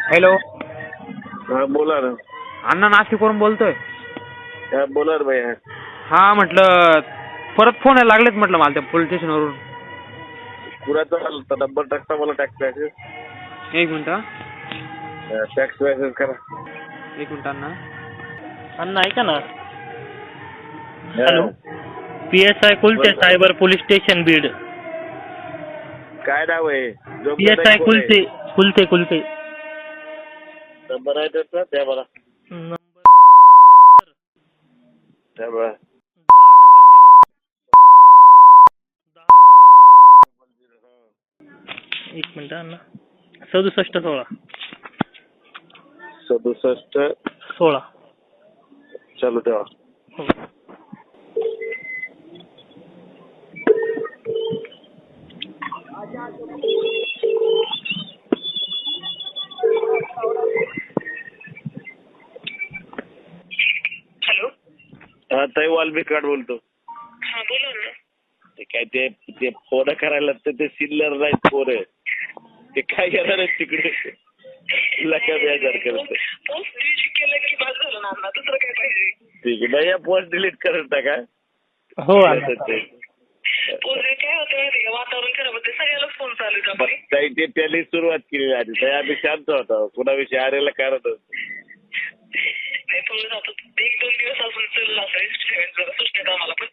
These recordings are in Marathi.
हॅलो. हा बोला ना. अण्णा नाशिकवरून बोलतोय. हा बोला ना भैया. हा म्हटलं परत फोन यायला लागलेत म्हटलं मला त्या पोलीस स्टेशनवरून. कुणाचा आलता नंबर टाकता मला टॅक्स मॅसेज. एक मिनिट. टॅक्स मॅसेज करा. एक मिनिट अण्णा. अण्णा ऐका ना. Hello. PSI Kulte cyber police station Beed. काय नाव आहे? PSI कुलते कुलते कुलते. नंबर आहे त्याचा द्या मला. नंबर 77 द्या मला. 1000. एक मिनिट अण्णा. 6716. 6716. चालू ठेवा. हो. हॅलो. हा ताई वाल्मिकाड बोलतो. हा बोला ना. ते काय ते फोन करायला ते सिल्लर नाहीत पोरं. ते काय करणार आहेत तिकडे लका बेजार करत. पोस्ट डिलीट केलं की बस झालं ना अण्णा. दुसरं काय पाहिजे? ठीक आहे या पोस्ट डिलीट करत टाका. हो पोस्ट काय होतं माहिती का, वातावरण खराब होते, सगळ्यालाच फोन चालू आहे आपली. ताई ते त्याने सुरुवात केली आधी. ताई आम्ही शांत होता. कुणाविषयी आरेला कारण नाही फोन जातो 1-2 दिवस अजून चालला असेल जरा सुचण्यात आम्हाला, पण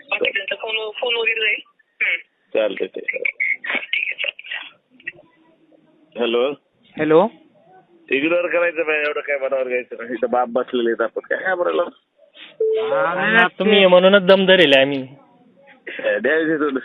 बाकी त्यांचा फोन वगैरे जाईल. चालतंय ते. ठीक आहे चालतं. हॅलो. हॅलो. इग्नोर करायचं नाही. एवढं काय मनावर घ्यायचं नाही. इथं बाप बसलेले आहेत आपण काय बोलायला. तुम्ही म्हणूनच दम धरेल आम्ही. द्यायचे तुला.